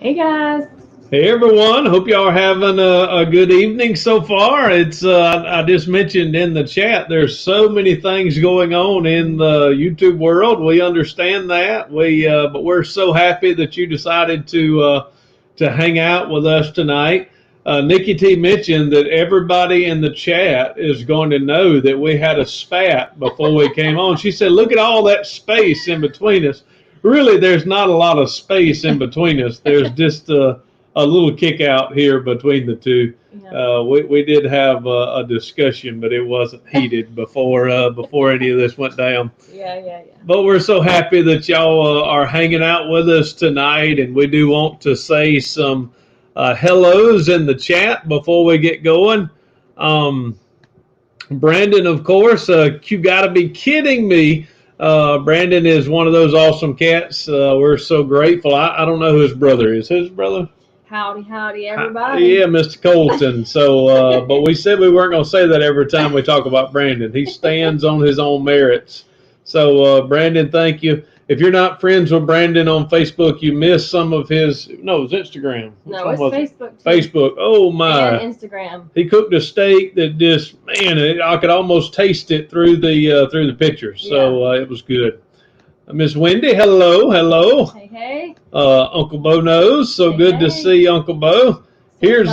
Hey guys. Hey everyone, hope y'all are having a good evening so far. It's I just mentioned in the chat there's so many things going on in the YouTube world. We understand that. But we're so happy that you decided to hang out with us tonight. NikkiT mentioned that everybody in the chat is going to know that we had a spat before we came on. She said, "Look at all that space in between us." Really, there's not a lot of space in between us. There's just a little kick out here between the two. Yeah. We did have a discussion, but it wasn't heated before any of this went down. Yeah. But we're so happy that y'all are hanging out with us tonight, and we do want to say some hellos in the chat before we get going. Brandon, of course, you got to be kidding me. Brandon is one of those awesome cats. We're so grateful. I don't know who his brother is. His brother? Howdy, everybody. Yeah, Mr. Colton. So, but we said we weren't going to say that every time we talk about Brandon. He stands on his own merits. So, Brandon, thank you. If you're not friends with Brandon on Facebook, you missed some of his. No, it's Instagram. No, it's Facebook. Too. Facebook. Oh my. And Instagram. He cooked a steak that just, man, I could almost taste it through the pictures. So it was good. Miss Wendy, hello. Hey. Uncle Bo knows, so good to see Uncle Bo. Here's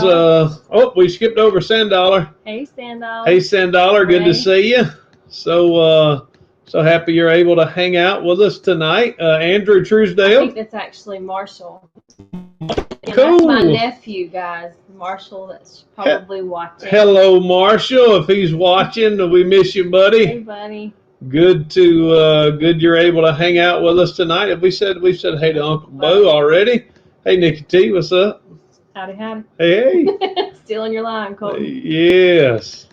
we skipped over Sandollar. Hey Sandollar. Hey Sandollar, good to see you. So happy you're able to hang out with us tonight. Andrew Truesdale. I think that's actually Marshall. Cool. That's my nephew, guys. Marshall, that's probably watching. Hello, Marshall. If he's watching, we miss you, buddy. Hey, buddy. Good you're able to hang out with us tonight. We said hey to Uncle Bo already. Hey NikkiT, what's up? Howdy. Hey. Still in your line, Colton. Yes.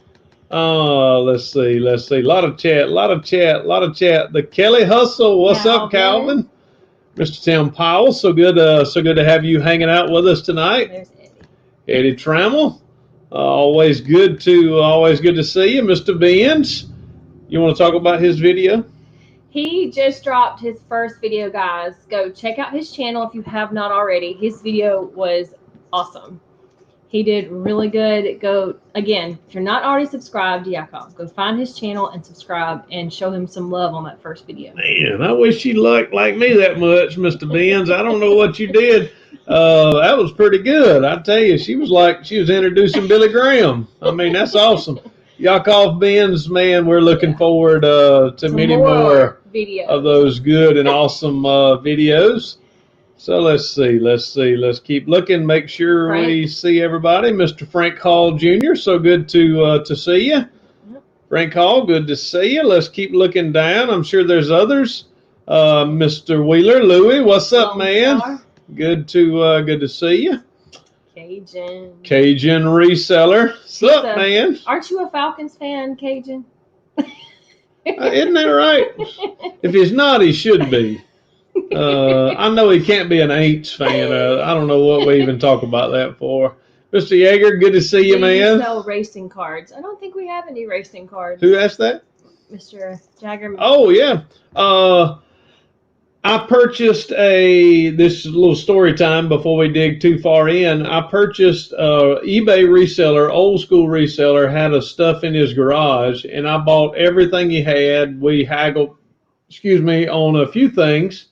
Let's see. A lot of chat. The Kelly Hustle. What's up, Calvin? Mr. Tim Powell. So good to have you hanging out with us tonight. There's Eddie Trammell. Always good to see you, Mr. Benz. You want to talk about his video? He just dropped his first video, guys. Go check out his channel if you have not already. His video was awesome. He did really good. Go, again, if you're not already subscribed, go find his channel and subscribe and show him some love on that first video. Man, I wish you looked like me that much, Mr. Benz. I don't know what you did. That was pretty good. I tell you, she was introducing Billy Graham. I mean, that's awesome. Yakov Benz, man, we're looking forward to many more videos of those good and awesome videos. So let's see. Let's keep looking. Make sure we see everybody. Mr. Frank Hall Jr., so good to see you. Frank Hall, good to see you. Let's keep looking down. I'm sure there's others. Mr. Wheeler, Louie, what's up, man? Good to see you. Cajun reseller. What's up, man? Aren't you a Falcons fan, Cajun? Isn't that right? If he's not, he should be. I know he can't be an Aints fan. I don't know what we even talk about that for. Mr. Yeager, good to see you, man. We sell racing cards. I don't think we have any racing cards. Who asked that? Mr. Jagger. Oh, yeah. I purchased this is a little story time before we dig too far in. I purchased eBay reseller, old school reseller, had a stuff in his garage, and I bought everything he had. We haggled, on a few things.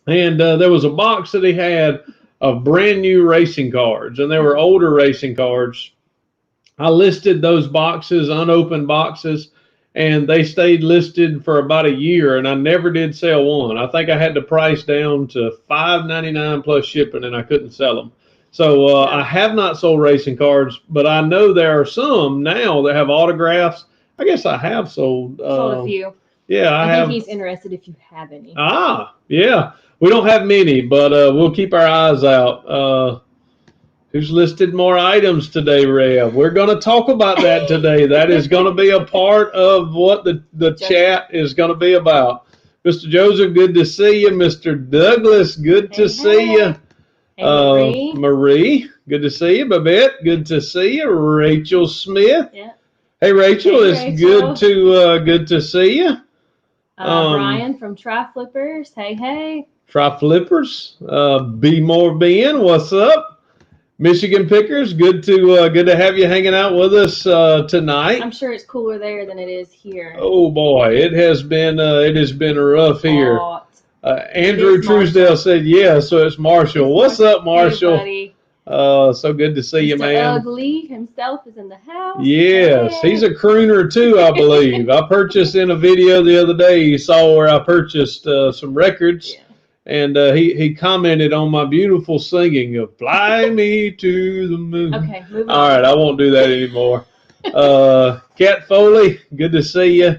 And there was a box that he had of brand new racing cards, and they were older racing cards. I listed those boxes, unopened boxes, and they stayed listed for about a year, and I never did sell one. I think I had the price down to $5.99 plus shipping, and I couldn't sell them. So I have not sold racing cards, but I know there are some now that have autographs. I guess I have sold a few. Yeah, I think he's interested if you have any. Yeah. We don't have many, but we'll keep our eyes out. Who's listed more items today, Rev? We're going to talk about that today. That is going to be a part of what the chat is going to be about. Mr. Joseph, good to see you. Mr. Douglas, good to see you. Hey, Marie, good to see you. Babette, good to see you. Rachel Smith. Yeah. Hey, Rachel, it's good to see you. Brian from Tri Flippers. Hey. Try Flippers. Be More Ben, what's up? Michigan Pickers, good to have you hanging out with us tonight. I'm sure it's cooler there than it is here. Oh boy, it has been rough here. Andrew Truesdale said, "Yeah, so it's Marshall. What's up, Marshall? Hey, buddy. So good to see you, man. Ugly himself is in the house. Yes, hey. He's a crooner too, I believe. I purchased in a video the other day. You saw where I purchased some records, and he commented on my beautiful singing of "Fly Me to the Moon." Okay, moving on. All right, I won't do that anymore. Kat Foley, good to see you.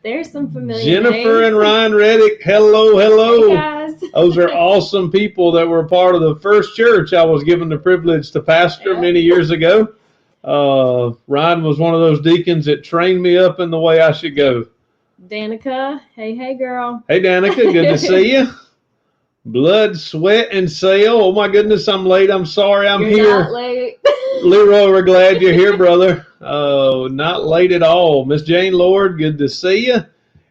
There's some familiar Jennifer names. and Ryan Reddick, hello. Hey guys. Those are awesome people that were part of the first church I was given the privilege to pastor many years ago. Ryan was one of those deacons that trained me up in the way I should go. Danica, hey girl. Hey Danica, good to see you. Blood, Sweat, and Sail. Oh my goodness, I'm late. I'm sorry, I'm You're here. not late. Leroy, we're glad you're here, brother. Not late at all. Miss Jane Lord, good to see you.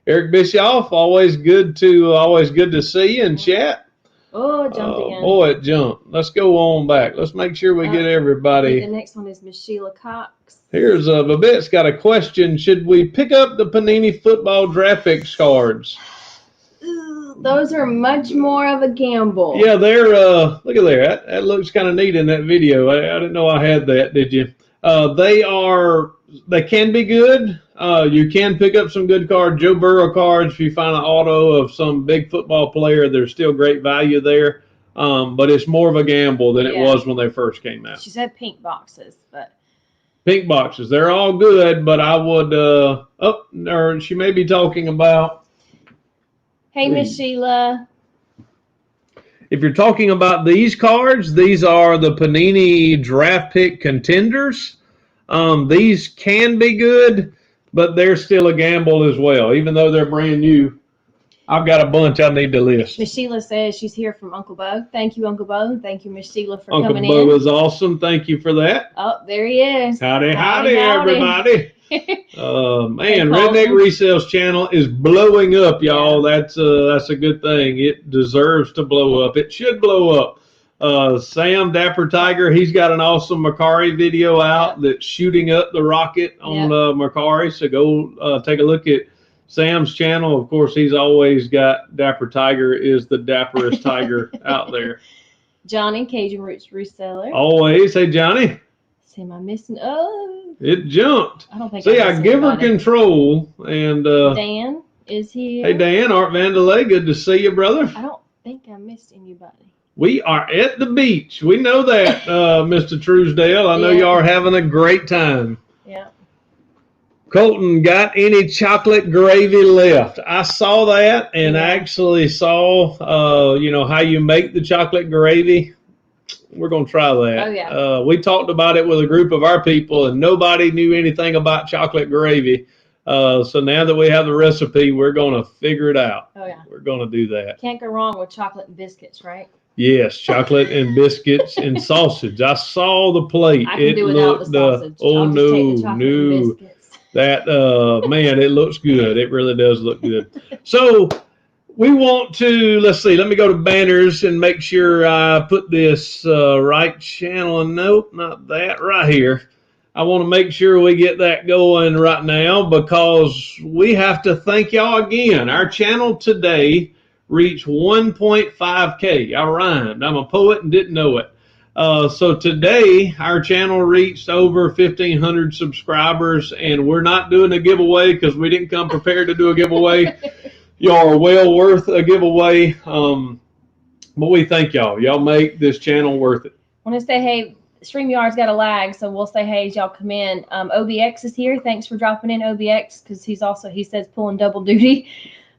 Eric Bischoff, always good to see you and chat. Oh, it jumped again. Boy, it jumped. Let's go on back. Let's make sure we get everybody. The next one is Miss Sheila Cox. Here's Babette's got a question. Should we pick up the Panini football draft picks cards? Those are much more of a gamble. Yeah, they're look at there. That looks kind of neat in that video. I didn't know I had that, did you? They can be good. You can pick up some good cards. Joe Burrow cards, if you find an auto of some big football player, there's still great value there. But it's more of a gamble than it was when they first came out. She said pink boxes, but pink boxes. They're all good, but I would or she may be talking about. Hey, Miss Sheila. If you're talking about these cards, these are the Panini draft pick contenders. These can be good, but they're still a gamble as well, even though they're brand new. I've got a bunch I need to list. Miss Sheila says she's here from Uncle Bo. Thank you, Uncle Bo. Thank you, Miss Sheila, for Uncle coming Bo in. Uncle Bo is awesome. Thank you for that. Oh, there he is. Howdy, everybody. Man, Redneck Resale's channel is blowing up, y'all. That's a good thing. It deserves to blow up. It should blow up. Sam Dapper Tiger, he's got an awesome Mercari video out that's shooting up the rocket on Mercari. So go take a look at Sam's channel. Of course, he's always got Dapper Tiger is the dapperest tiger out there. Johnny, Cajun Roots Reseller. Always. Hey, Johnny. Am I missing? Oh, it jumped. I don't think. See, I give her control, and Dan is here. Hey, Dan, Art Vandelay, good to see you, brother. I don't think I missed anybody. We are at the beach. We know that, Mr. Truesdale. I know you are having a great time. Yeah. Colton, got any chocolate gravy left? I saw that, and I actually saw, how you make the chocolate gravy. We're going to try that. Oh, yeah. We talked about it with a group of our people, and nobody knew anything about chocolate gravy. So now that we have the recipe, we're going to figure it out. Oh, yeah. We're going to do that. Can't go wrong with chocolate and biscuits, right? Yes, chocolate and biscuits and sausage. I saw the plate. I can do without the sausage. Oh, no. That, man, it looks good. It really does look good. So we want to, let's see, let me go to banners and make sure I put this right channel. Nope, not that, right here. I want to make sure we get that going right now because we have to thank y'all again. Our channel today reached 1.5K. I rhymed. I'm a poet and didn't know it. So today, our channel reached over 1,500 subscribers, and we're not doing a giveaway because we didn't come prepared to do a giveaway. Y'all are well worth a giveaway, but we thank y'all. Y'all make this channel worth it. I want to say, hey, StreamYard's got a lag, so we'll say hey as y'all come in. OBX is here. Thanks for dropping in, OBX, because he says pulling double duty.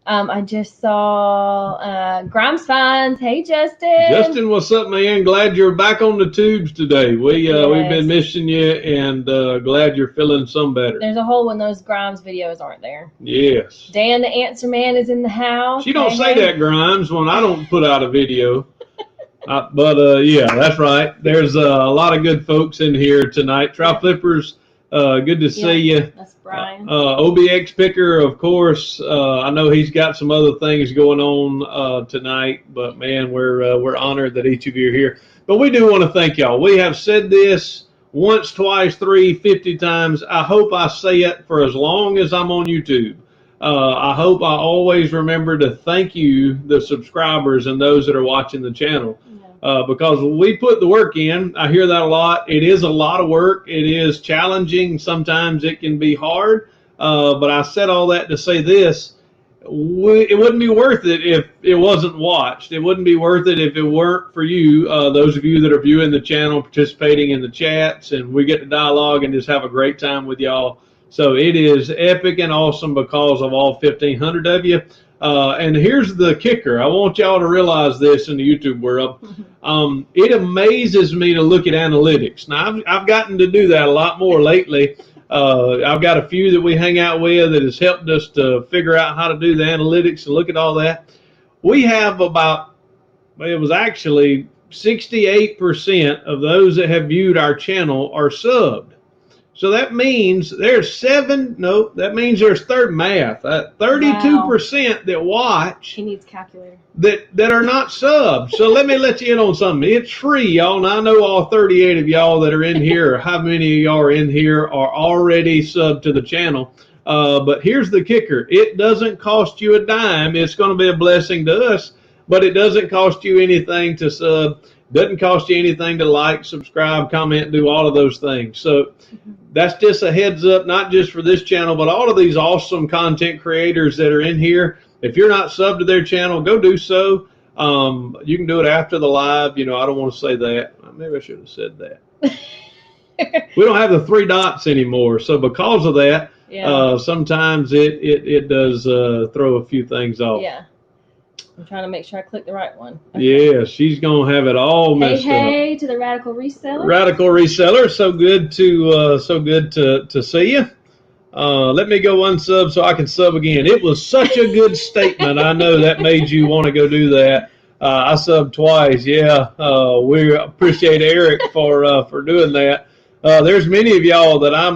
I just saw Grimes Fines. Hey, Justin. Justin, what's up, man? Glad you're back on the tubes today. We've been missing you, and glad you're feeling some better. There's a hole when those Grimes videos aren't there. Yes. Dan, the Answer Man, is in the house. She don't say that, Grimes, when I don't put out a video. But yeah, that's right. There's a lot of good folks in here tonight. Try Flippers Good to see you. That's Brian. OBX Picker, of course. I know he's got some other things going on tonight, but man, we're honored that each of you are here. But we do want to thank y'all. We have said this once, twice, 50 times. I hope I say it for as long as I'm on YouTube. I hope I always remember to thank you, the subscribers and those that are watching the channel. Because we put the work in. I hear that a lot. It is a lot of work. It is challenging. Sometimes it can be hard. But I said all that to say this. It wouldn't be worth it if it wasn't watched. It wouldn't be worth it if it weren't for you, those of you that are viewing the channel, participating in the chats, and we get to dialogue and just have a great time with y'all. So it is epic and awesome because of all 1,500 of you. And here's the kicker. I want y'all to realize this in the YouTube world. It amazes me to look at analytics. Now, I've gotten to do that a lot more lately. I've got a few that we hang out with that has helped us to figure out how to do the analytics and look at all that. We have about, it was actually 68% of those that have viewed our channel are subbed. So that means there's that means there's 32% that watch. He needs a calculator. That are not subbed. So let me let you in on something. It's free, y'all. And I know all 38 of y'all that are in here, or how many of y'all are in here, are already subbed to the channel. But here's the kicker. It doesn't cost you a dime. It's going to be a blessing to us, but it doesn't cost you anything to sub. Doesn't cost you anything to like, subscribe, comment, do all of those things. So that's just a heads up, not just for this channel, but all of these awesome content creators that are in here. If you're not subbed to their channel, go do so. You can do it after the live. You know, I don't want to say that. Maybe I should have said that. We don't have the 3 dots anymore. So because of that, sometimes it does throw a few things off. Yeah. I'm trying to make sure I click the right one. Okay. Yeah, she's gonna have it all messed up. Hey to the Radical Reseller. Radical Reseller, so good to see you. Let me go unsub so I can sub again. It was such a good statement. I know that made you want to go do that. I subbed twice. Yeah, we appreciate Eric for doing that. There's many of y'all that I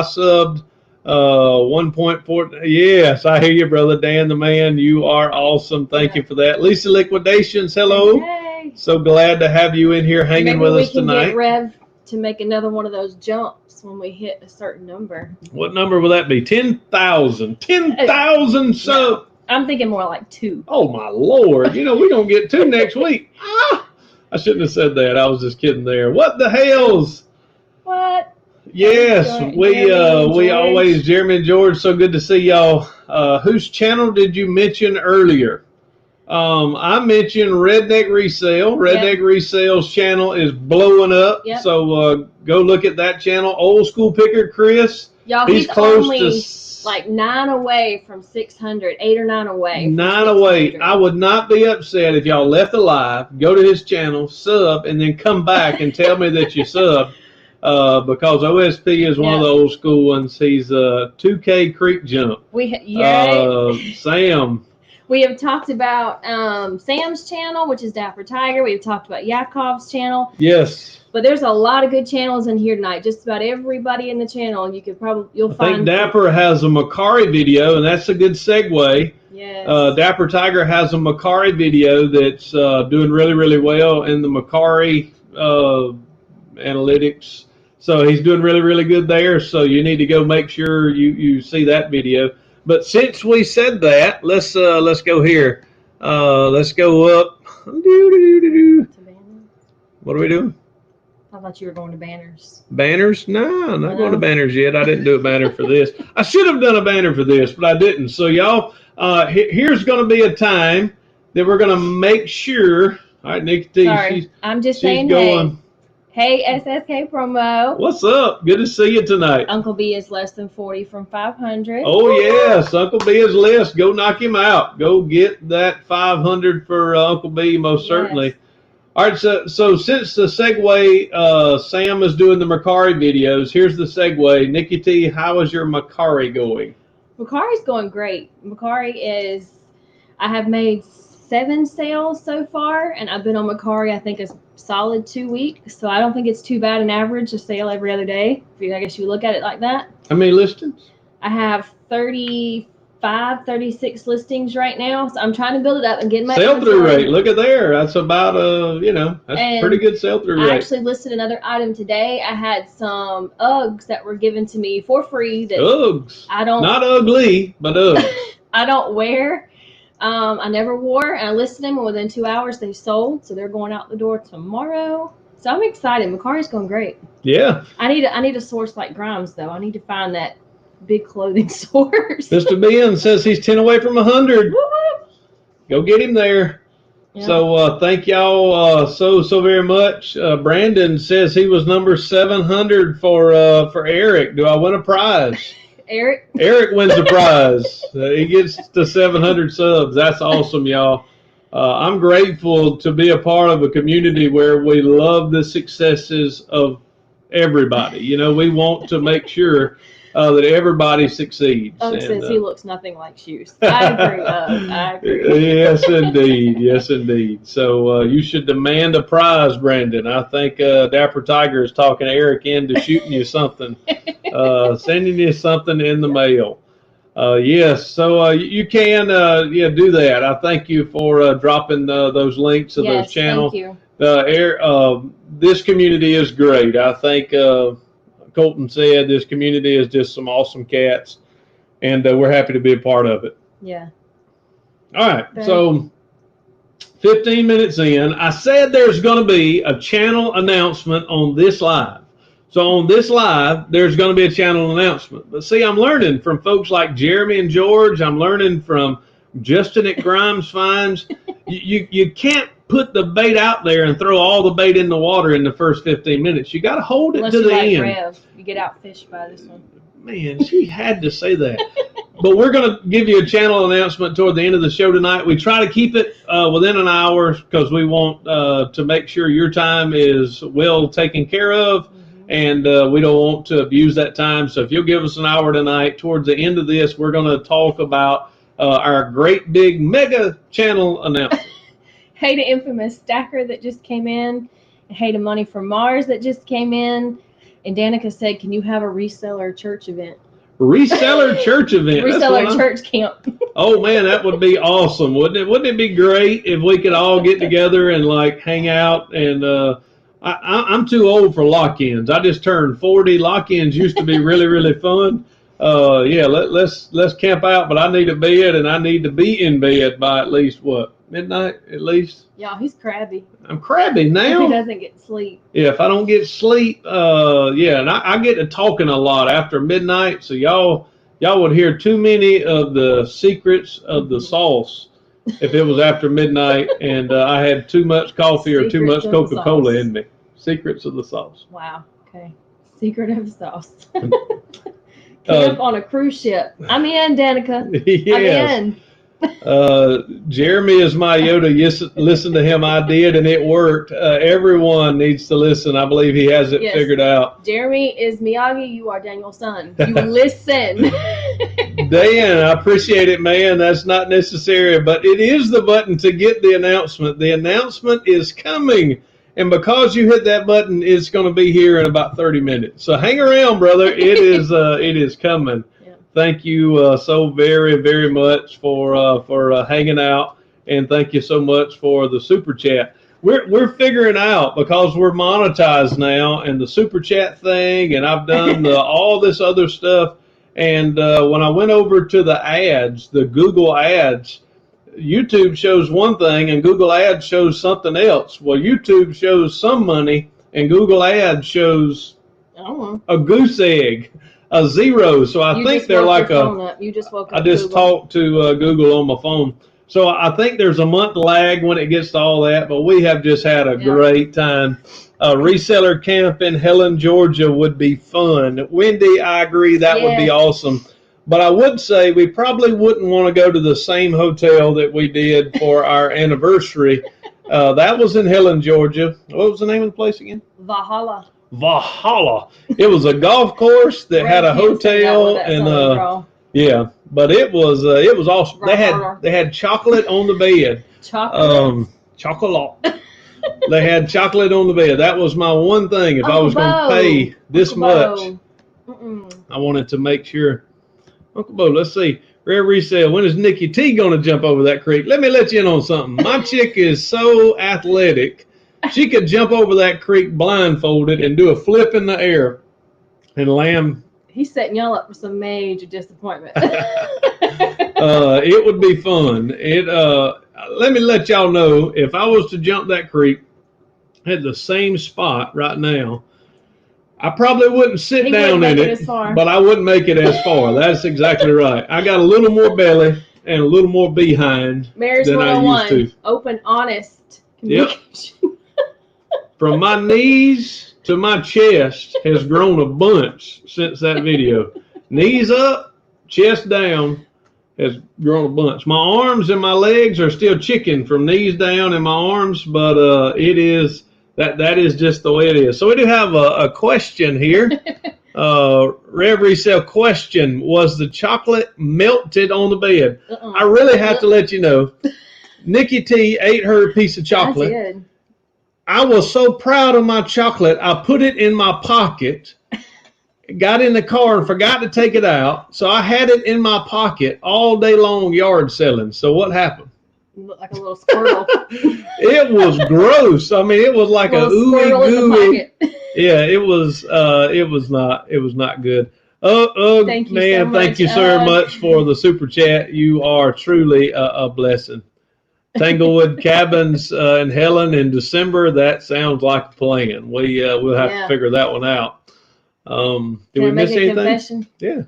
subbed. 1.4. Yes, I hear you, brother Dan, the man. You are awesome. Thank you for that. Lisa Liquidations, hello. Hey. So glad to have you in here hanging with us tonight. Maybe we can get Rev to make another one of those jumps when we hit a certain number. What number will that be? 10,000. 10,000 subs. I'm thinking more like 2. Oh my Lord! You know we're gonna get 2 next week. I shouldn't have said that. I was just kidding there. What the hells? What? Yes, we always, Jeremy and George, so good to see y'all. Whose channel did you mention earlier? I mentioned Redneck Resale. Redneck Resale's channel is blowing up. Yep. So go look at that channel. Old School Picker Chris. Y'all, he's close only to like 9 away from 600, 8 or 9 away. 9 away. I would not be upset if y'all left the live, go to his channel, sub, and then come back and tell me that you subbed. Because OSP is one of the old school ones. He's a 2K Creek Jump. Sam. We have talked about Sam's channel, which is Dapper Tiger. We've talked about Yakov's channel. Yes. But there's a lot of good channels in here tonight. Just about everybody in the channel. You'll find. I think Dapper has a Macari video, and that's a good segue. Yes. Dapper Tiger has a Macari video that's doing really, really well in the Macari analytics. So he's doing really, really good there. So you need to go make sure you see that video. But since we said that, let's go here. Let's go up. What are we doing? I thought you were going to banners. Banners? No, I'm not going to banners yet. I didn't do a banner for this. I should have done a banner for this, but I didn't. So y'all, here's going to be a time that we're going to make sure. All right, NikkiT. Sorry, I'm just saying. Going. Hey, SSK promo. What's up? Good to see you tonight. Uncle B is less than 40 from 500. Oh, yes. Uncle B is less. Go knock him out. Go get that 500 for Uncle B, most certainly. All right, so since the segue, Sam is doing the Macari videos, here's the segue. NikkiT, how is your Macari going? Macari's going great. Macari is, I have made 7 sales so far, and I've been on Mercari, I think, a solid 2 weeks. So I don't think it's too bad an average, a sale every other day. I guess you look at it like that. How many listings? I have 36 listings right now. So I'm trying to build it up and get my sell-through rate. Look at there. That's about that's a pretty good sell-through rate. I actually listed another item today. I had some Uggs that were given to me for free. That Uggs. Not ugly, but Uggs. I don't wear. I never wore, and I listed them, and within 2 hours they sold. So they're going out the door tomorrow. So I'm excited. Mercari's going great. Yeah. I need a source like Grimes though. I need to find that big clothing source. Mr. Ben says he's 10 away from 100. Woo-hoo. Go get him there. Yeah. So thank y'all so very much. Brandon says he was number 700 for Eric. Do I win a prize? Eric wins a prize. He gets to 700 subs. That's awesome, y'all. I'm grateful to be a part of a community where we love the successes of everybody. You know, we want to make sure that everybody succeeds. Says he looks nothing like shoes. I agree. Yes, indeed. Yes, indeed. So you should demand a prize, Brandon. I think Dapper Tiger is talking Eric into shooting you something, sending you something in the mail. Yes, so you can do that. I thank you for dropping those links to those channels. Thank you. This community is great. I think Colton said this community is just some awesome cats, and we're happy to be a part of it. Yeah. All right, so 15 minutes in, I said there's going to be a channel announcement on this live. So on this live, there's going to be a channel announcement. But see, I'm learning from folks like Jeremy and George. I'm learning from Justin at Grimes Finds. You can't put the bait out there and throw all the bait in the water in the first 15 minutes. You got to hold it to the end. Rev. You get outfished by this one. Man, she had to say that. But we're going to give you a channel announcement toward the end of the show tonight. We try to keep it within an hour because we want to make sure your time is well taken care of. And we don't want to abuse that time. So if you'll give us an hour tonight, towards the end of this, we're going to talk about our great big mega channel announcement. Hey to Infamous Stacker that just came in. And hey to Money from Mars that just came in. And Danica said, can you have a reseller church event? Reseller church event. Reseller church camp. Oh, man, that would be awesome, wouldn't it? Wouldn't it be great if we could all get together and, like, hang out and I'm too old for lock-ins. I just turned 40. Lock-ins used to be really, really fun. Let's camp out, but I need a bed, and I need to be in bed by at least, midnight at least? Yeah, he's crabby. I'm crabby now. He doesn't get sleep. Yeah, if I don't get sleep, and I get to talking a lot after midnight, so y'all would hear too many of the secrets of the sauce if it was after midnight and I had too much coffee or too much Coca-Cola in me. Secrets of the sauce. Wow. Okay. Secret of the sauce. Camp on a cruise ship. I'm in, Danica. Yes. I'm in. Jeremy is my Yoda. Yes, listen to him. I did, and it worked. Everyone needs to listen. I believe he has it figured out. Jeremy is Miyagi. You are Daniel's son. You listen. Dan, I appreciate it, man. That's not necessary, but it is the button to get the announcement. The announcement is coming, and because you hit that button, it's going to be here in about 30 minutes. So hang around, brother. It is coming. Thank you so very, very much for hanging out, and thank you so much for the super chat. We're figuring out, because we're monetized now, and the super chat thing, and I've done all this other stuff. And when I went over to the ads, the Google ads, YouTube shows one thing, and Google ads shows something else. Well, YouTube shows some money, and Google ads shows a goose egg. A zero, so I think they're like You just woke up. I just talked to Google on my phone, so I think there's a month lag when it gets to all that. But we have just had a great time. Reseller camp in Helen, Georgia would be fun. Wendy, I agree, that would be awesome. But I would say we probably wouldn't want to go to the same hotel that we did for our anniversary. That was in Helen, Georgia. What was the name of the place again? Valhalla. It was a golf course that had a hotel and but it was awesome. They had chocolate on the bed. Chocolate. They had chocolate on the bed. That was my one thing. If I was going to pay this much, I wanted to make sure. Uncle Bo, let's see. Rare Resale. When is NikkiT going to jump over that creek? Let me let you in on something. My chick is so athletic. She could jump over that creek blindfolded and do a flip in the air and land. He's setting y'all up for some major disappointment. It would be fun. Let me let y'all know, if I was to jump that creek at the same spot right now, I probably wouldn't sit down in it, but I wouldn't make it as far. That's exactly right. I got a little more belly and a little more behind than I used to. Open, honest communication. Yep. From my knees to my chest has grown a bunch since that video. Knees up, chest down has grown a bunch. My arms and my legs are still chicken from knees down in my arms, but it is that is just the way it is. So we do have a question here. Rev Resale question: was the chocolate melted on the bed? I really have to let you know, NikkiT ate her piece of chocolate. I did. I was so proud of my chocolate, I put it in my pocket, got in the car and forgot to take it out. So I had it in my pocket all day long yard selling. So what happened? You look like a little squirrel. It was gross. I mean, it was like a ooey gooey. Yeah, it was not good. Thank you man, so much. Thank you so much for the super chat. You are truly a blessing. Tanglewood Cabins in Helen in December. That sounds like a plan. We'll have to figure that one out. Did we miss anything? Confession? Yeah.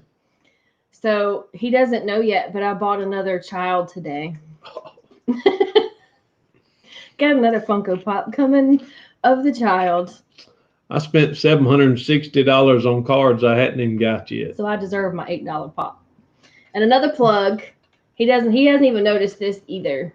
So he doesn't know yet, but I bought another child today. Got another Funko Pop coming of the child. I spent $760 on cards I hadn't even got yet. So I deserve my $8 pop. And another plug. He hasn't even noticed this either.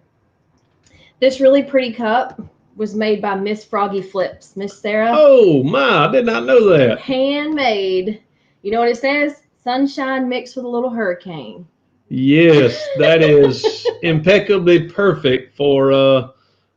This really pretty cup was made by Miss Froggy Flips. Miss Sarah. Oh, my. I did not know that. Handmade. You know what it says? Sunshine mixed with a little hurricane. Yes, that is impeccably perfect for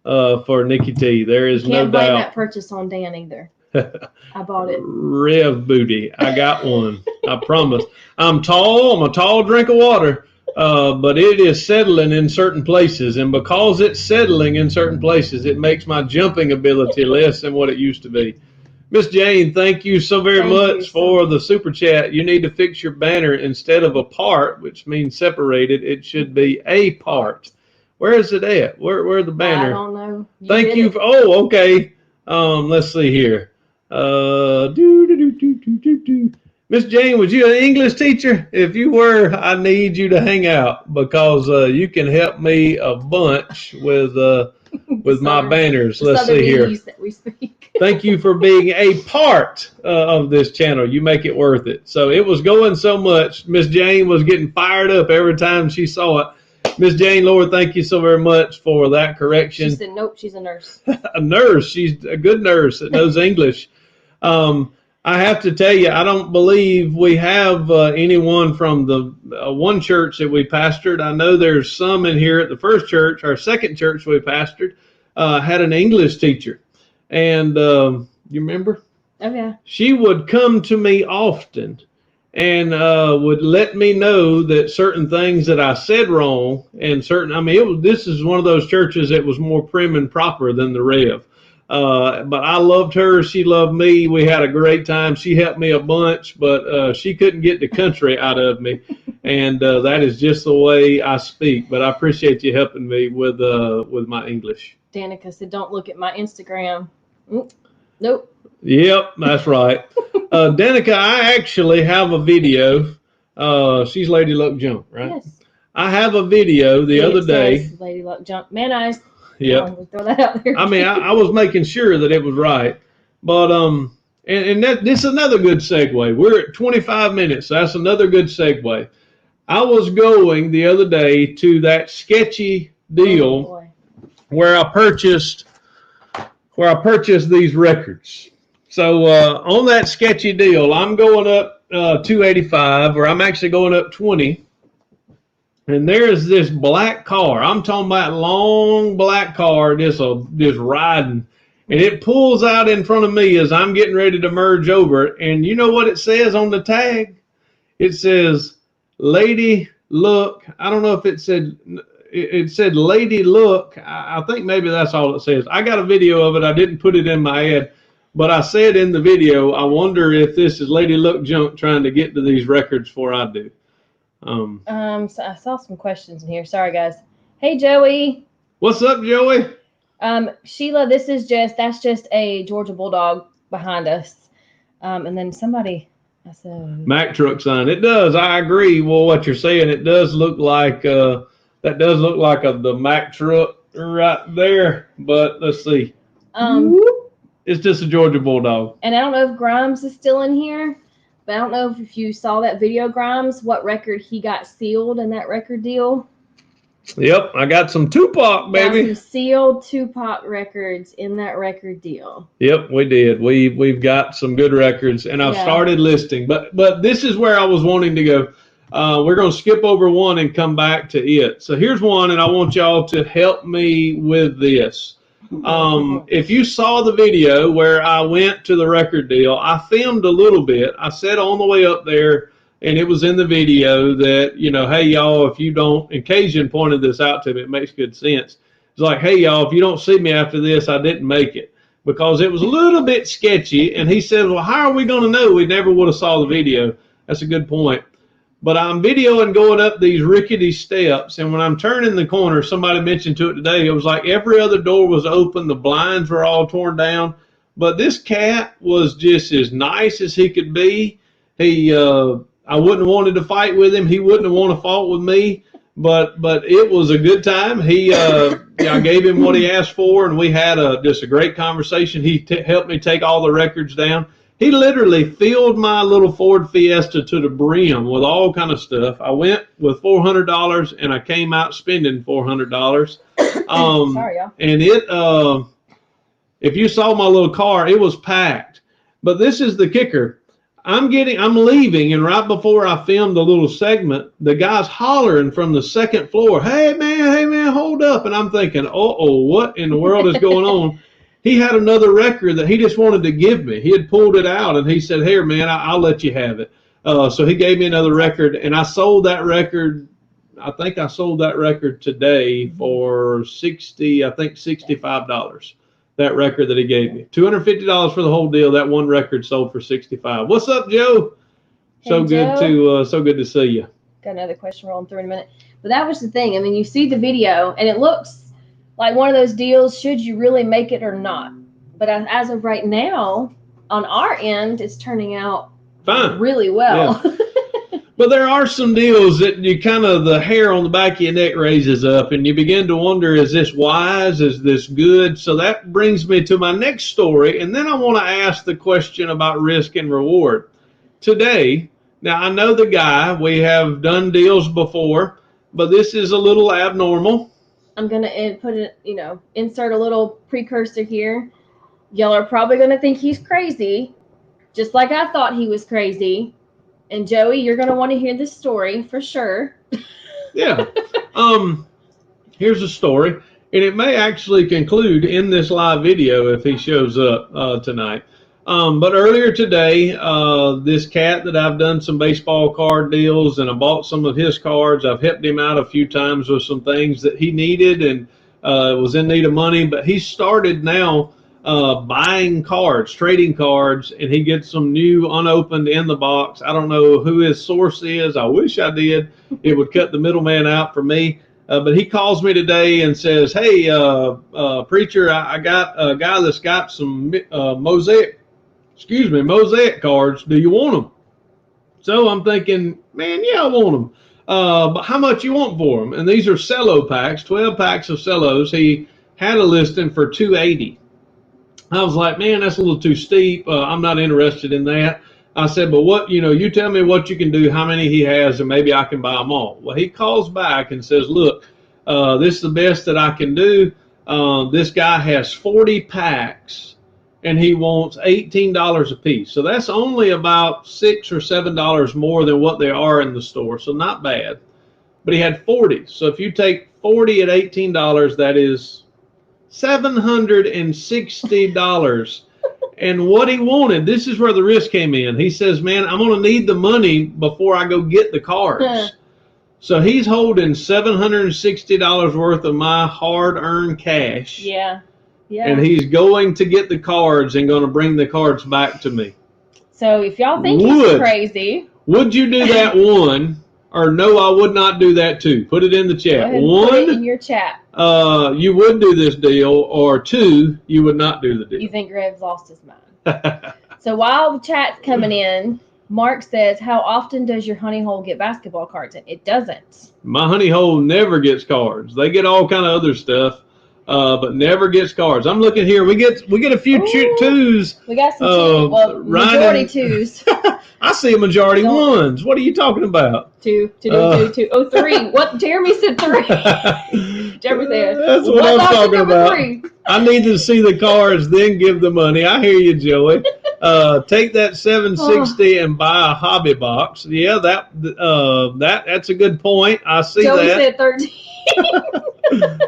NikkiT. There is no doubt. Can't blame that purchase on Dan either. I bought it. Rev booty. I got one. I promise. I'm tall. I'm a tall drink of water. But it is settling in certain places, and because it's settling in certain places, it makes my jumping ability less than what it used to be. Miss Jane, thank you so very much for the super chat. You need to fix your banner instead of a part, which means separated. It should be a part. Where is it at? Where the banner? I don't know. Thank you. Okay. Let's see here. Miss Jane, was you an English teacher? If you were, I need you to hang out because you can help me a bunch with my banners. Let's see here. Thank you for being a part of this channel. You make it worth it. So it was going so much. Miss Jane was getting fired up every time she saw it. Miss Jane, Lord, thank you so very much for that correction. She said, nope, she's a nurse. A nurse. She's a good nurse that knows English. I have to tell you, I don't believe we have anyone from the one church that we pastored. I know there's some in here at the first church. Our second church we pastored had an English teacher. And you remember? Oh, yeah. She would come to me often and would let me know that certain things that I said wrong and this is one of those churches that was more prim and proper than the Rev. But I loved her. She loved me. We had a great time. She helped me a bunch, but she couldn't get the country out of me. And that is just the way I speak. But I appreciate you helping me with my English. Danica said, don't look at my Instagram. Nope. Yep, that's right. Danica, I actually have a video. She's Lady Luck Jump, right? Yes. I have a video the other day. Lady Luck Jump. Man, eyes. Yeah. Throw that out there. I mean, I was making sure that it was right. But this is another good segue. We're at 25 minutes. So that's another good segue. I was going the other day to that sketchy deal where I purchased these records. So on that sketchy deal, I'm going up 285, or I'm actually going up 20. And there's this black car. I'm talking about long black car just riding. And it pulls out in front of me as I'm getting ready to merge over. And you know what it says on the tag? It says, "Lady, look." I don't know if it said "Lady, look." I think maybe that's all it says. I got a video of it. I didn't put it in my ad, but I said in the video, I wonder if this is Lady Luck Junk trying to get to these records before I do. So I saw some questions in here. Sorry, guys. Hey, Joey. What's up, Joey? Sheila, that's just a Georgia Bulldog behind us. And then somebody, I said, Mack truck sign. It does. I agree. Well, what you're saying, it does look like the Mack truck right there. But let's see. It's just a Georgia Bulldog. And I don't know if Grimes is still in here, but I don't know if you saw that video, Grimes, what record he got sealed in that record deal. Yep, I got some Tupac, baby. Got some sealed Tupac records in that record deal. Yep, we did. We've got some good records, and I've started listing. But this is where I was wanting to go. We're going to skip over one and come back to it. So here's one, and I want y'all to help me with this. If you saw the video where I went to the record deal, I filmed a little bit. I said on the way up there, and it was in the video that, hey, y'all, if you don't, and Cajun pointed this out to me, it makes good sense. It's like, hey, y'all, if you don't see me after this, I didn't make it, because it was a little bit sketchy. And he said, well, how are we going to know? We never would have saw the video. That's a good point. But I'm videoing going up these rickety steps, and when I'm turning the corner, somebody mentioned to it today, it was like every other door was open, the blinds were all torn down, but this cat was just as nice as he could be. I wouldn't have wanted to fight with him. He wouldn't have wanted to fight with me, but it was a good time. I gave him what he asked for, and we had just a great conversation. He helped me take all the records down. He literally filled my little Ford Fiesta to the brim with all kind of stuff. I went with $400, and I came out spending $400. Sorry, y'all. And if you saw my little car, it was packed. But this is the kicker. I'm leaving, and right before I filmed the little segment, the guy's hollering from the second floor, hey man, hold up. And I'm thinking, what in the world is going on? He had another record that he just wanted to give me. He had pulled it out, and he said, here, man, I'll let you have it. So he gave me another record, and I sold that record. I think I sold that record today for $65. That record that he gave me. $250 for the whole deal. That one record sold for $65. What's up, Joe? Hey, so good to see you. Got another question rolling through in a minute. But that was the thing. I mean, you see the video, and it looks like one of those deals, should you really make it or not? But as of right now, on our end, it's turning out fine, really well. Yeah. But there are some deals that you the hair on the back of your neck raises up, and you begin to wonder, is this wise? Is this good? So that brings me to my next story, and then I want to ask the question about risk and reward. Today, now I know the guy, we have done deals before, but this is a little abnormal. I'm going to put it, insert a little precursor here. Y'all are probably going to think he's crazy, just like I thought he was crazy. And Joey, you're going to want to hear this story for sure. Yeah. Here's a story, and it may actually conclude in this live video if he shows up tonight. But earlier today, this cat that I've done some baseball card deals, and I bought some of his cards. I've helped him out a few times with some things that he needed and was in need of money. But he started now buying cards, trading cards, and he gets some new unopened in the box. I don't know who his source is. I wish I did. It would cut the middleman out for me. But he calls me today and says, hey, preacher, I got a guy that's got some mosaic cards. Do you want them? So I'm thinking, man, yeah, I want them. But how much you want for them? And these are cello packs, 12 packs of cellos. He had a listing for $280. I was like, man, that's a little too steep. I'm not interested in that. I said, but what, you tell me what you can do, how many he has, and maybe I can buy them all. Well, he calls back and says, look, this is the best that I can do. This guy has 40 packs, and he wants $18 a piece. So that's only about $6 or $7 more than what they are in the store. So not bad. but he had 40. So if you take 40 at $18, that is $760. And what he wanted, this is where the risk came in. He says, man, I'm going to need the money before I go get the cards. So he's holding $760 worth of my hard-earned cash. Yeah. Yeah. And he's going to get the cards and going to bring the cards back to me. So if y'all think he's crazy. Would you do that, one? Or no, I would not do that, two. Put it in the chat. One, put it in your chat. You would do this deal. Or two, you would not do the deal. You think Rev's lost his mind. So while the chat's coming in, Mark says, how often does your honey hole get basketball cards in? It doesn't. My honey hole never gets cards. They get all kind of other stuff, but never gets cards. I'm looking here. We get a few twos. We got some twos. Well, majority twos. I see a majority ones. What are you talking about? Two. Oh, three. What? Jeremy said three. Jeremy said. That's what I'm talking about. Three. I need to see the cards, then give the money. I hear you, Joey. Take that $760 and buy a hobby box. Yeah, that's a good point. I see Joey that. Joey said 13.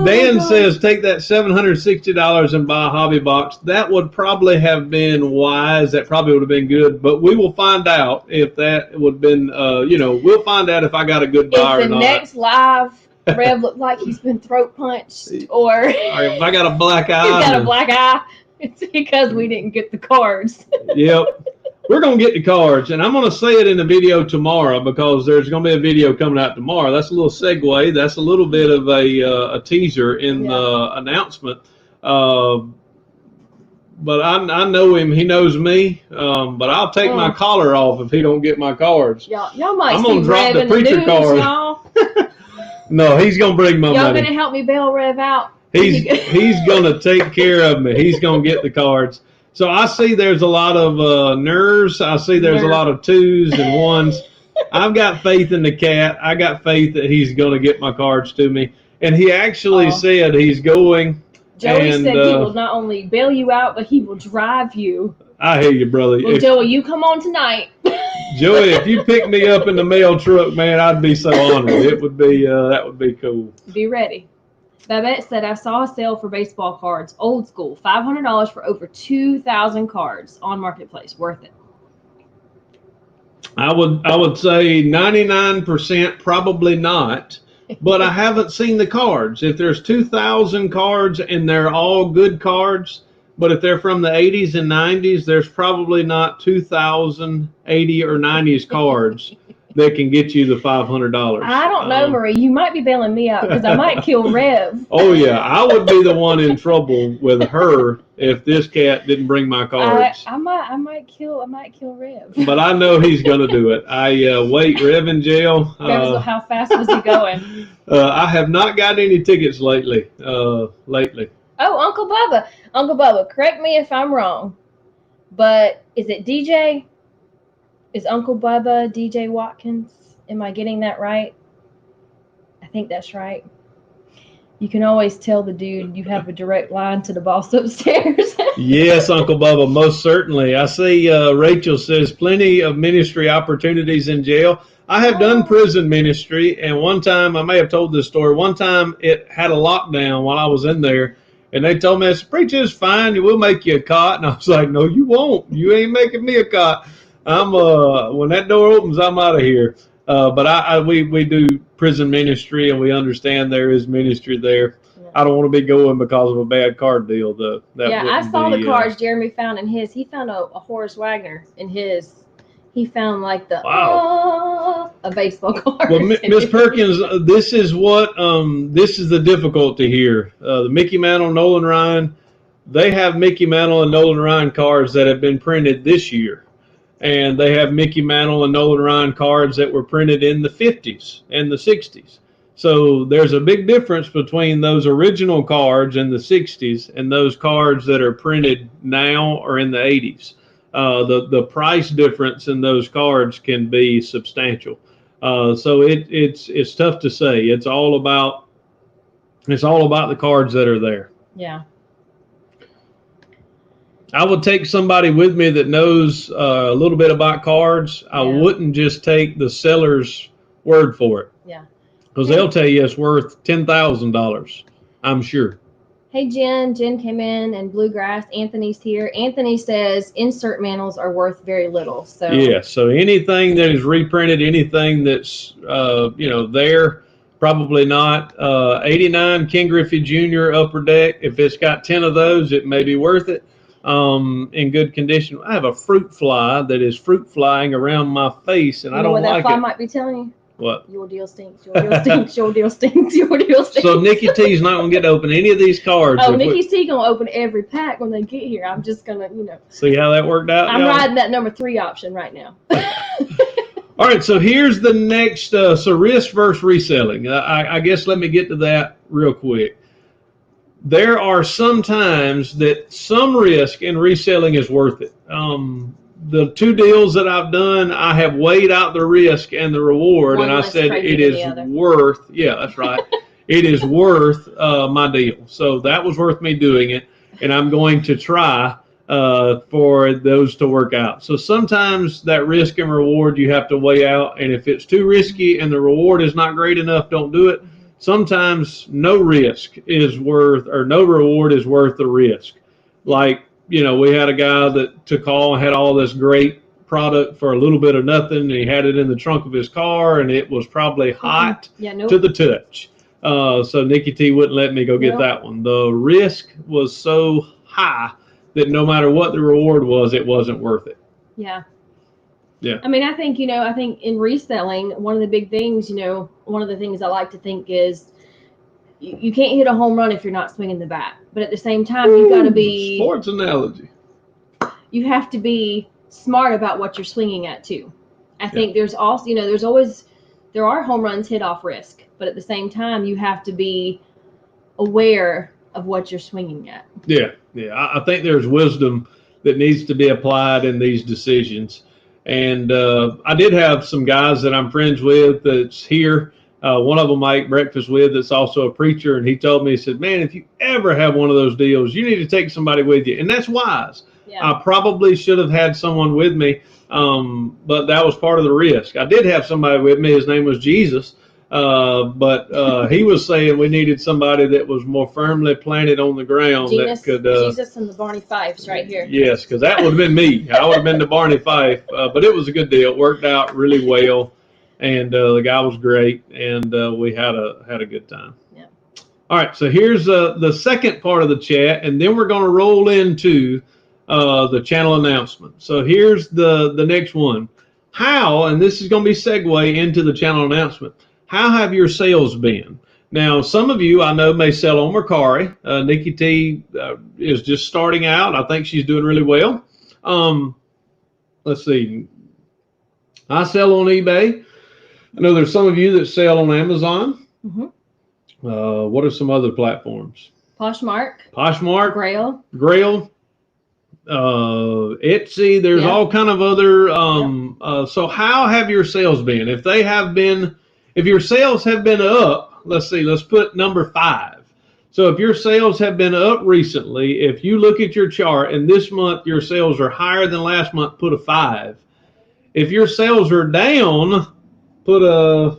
Dan says take that $760 and buy a hobby box. That would probably have been wise. That probably would have been good. But we will find out if that would have been, we'll find out if I got a good buy or not. If the next live Rev looked like he's been throat punched or if I got a black eye. He's got a black eye. It's because we didn't get the cards. Yep. We're going to get the cards, and I'm going to say it in the video tomorrow because there's going to be a video coming out tomorrow. That's a little segue. That's a little bit of a teaser in the announcement. But I know him. He knows me. But I'll take my collar off if he don't get my cards. Y'all might I'm going to drop the preacher card. Y'all. No, he's going to bring my money. Y'all going to help me bail Rev out? He's going to take care of me. He's going to get the cards. So I see there's a lot of nerves. I see there's a lot of twos and ones. I've got faith in the cat. I got faith that he's going to get my cards to me. And he actually said he's going. Joey said he will not only bail you out, but he will drive you. I hear you, brother. Well, Joey, you come on tonight. Joey, if you pick me up in the mail truck, man, I'd be so honored. It would be that would be cool. Be ready. Babette said, I saw a sale for baseball cards, old school, $500 for over 2,000 cards on Marketplace. Worth it. I would say 99% probably not, but I haven't seen the cards. If there's 2,000 cards and they're all good cards, but if they're from the 80s and 90s, there's probably not 2,000 80 or 90s cards that can get you the $500. I don't know, Marie. You might be bailing me out because I might kill Rev. Oh yeah, I would be the one in trouble with her if this cat didn't bring my cards. I might kill Rev. But I know he's gonna do it. Wait, Rev in jail. How fast was he going? I have not got any tickets lately. Oh, Uncle Bubba, correct me if I'm wrong, but is it DJ? Is Uncle Bubba DJ Watkins? Am I getting that right? I think that's right. You can always tell the dude you have a direct line to the boss upstairs. Yes, Uncle Bubba, most certainly. I see Rachel says plenty of ministry opportunities in jail. I have done prison ministry, and one time, I may have told this story, one time it had a lockdown while I was in there, and they told me, preacher, it's fine, we'll make you a cot. And I was like, no, you won't. You ain't making me a cot. When that door opens, I'm out of here. But we do prison ministry, and we understand there is ministry there. Yeah. I don't want to be going because of a bad card deal. I saw the cards Jeremy found in his. He found a Horace Wagner in his. He found like a baseball card. Well, Miss Perkins, this is the difficulty here. The Mickey Mantle, Nolan Ryan, they have Mickey Mantle and Nolan Ryan cards that have been printed this year. And they have Mickey Mantle and Nolan Ryan cards that were printed in the 50s and the 60s. So there's a big difference between those original cards in the 60s and those cards that are printed now or in the 80s. The price difference in those cards can be substantial. So it's tough to say. It's all about the cards that are there. Yeah. I would take somebody with me that knows a little bit about cards. I wouldn't just take the seller's word for it. Yeah. Because they'll tell you it's worth $10,000, I'm sure. Hey, Jen. Jen came in and Bluegrass. Anthony's here. Anthony says insert mantles are worth very little. So yeah, so anything that is reprinted, anything that's there, probably not. 89 King Griffey Jr. upper deck. If it's got 10 of those, it may be worth it. In good condition. I have a fruit fly that is fruit flying around my face, and I don't like it. You know what that fly might be telling you? What? Your deal stinks. Your deal stinks. Your deal stinks. Your deal stinks. So NikkiT's not going to get to open any of these cards. Oh, NikkiT going to open every pack when they get here. I'm just going to, See how that worked out? I'm riding that number 3 option right now. All right, so here's the next, so risk versus reselling. I guess let me get to that real quick. There are some times that some risk in reselling is worth it. The 2 deals that I've done, I have weighed out the risk and the reward, and I said it is worth, yeah, that's right. It is worth my deal. So that was worth me doing it, and I'm going to try for those to work out. So sometimes that risk and reward you have to weigh out, and if it's too risky and the reward is not great enough, don't do it. Sometimes no risk is worth, or no reward is worth the risk. Like, we had a guy that took and had all this great product for a little bit of nothing, and he had it in the trunk of his car, and it was probably hot to the touch. So NikkiT wouldn't let me go get that one. The risk was so high that no matter what the reward was, it wasn't worth it. Yeah. Yeah. I mean, I think in reselling, one of the big things, one of the things I like to think is you can't hit a home run if you're not swinging the bat. But at the same time, you've got to be... Sports analogy. You have to be smart about what you're swinging at, too. I think there's also, there are home runs hit off risk. But at the same time, you have to be aware of what you're swinging at. Yeah. I think there's wisdom that needs to be applied in these decisions. And I did have some guys that I'm friends with that's here. One of them I ate breakfast with that's also a preacher, and he told me, he said, man, if you ever have one of those deals, you need to take somebody with you. And that's wise. Yeah. I probably should have had someone with me, but that was part of the risk. I did have somebody with me. His name was Jesus. But he was saying we needed somebody that was more firmly planted on the ground. Jesus and the Barney Fifes right here. Yes, because that would have been me. I would have been the Barney Fife. But it was a good deal. It worked out really well, and the guy was great, and we had a good time. Yeah. All right, so here's the second part of the chat, and then we're going to roll into the channel announcement. So here's the next one. How, and this is going to be segue into the channel announcement. How have your sales been? Now, some of you I know may sell on Mercari. NikkiT is just starting out. I think she's doing really well. Let's see. I sell on eBay. I know there's some of you that sell on Amazon. Mm-hmm. What are some other platforms? Poshmark. Grail. Etsy. There's all kind of other. So how have your sales been? If your sales have been up, let's put number 5. So if your sales have been up recently, if you look at your chart and this month your sales are higher than last month, put a 5. If your sales are down, put a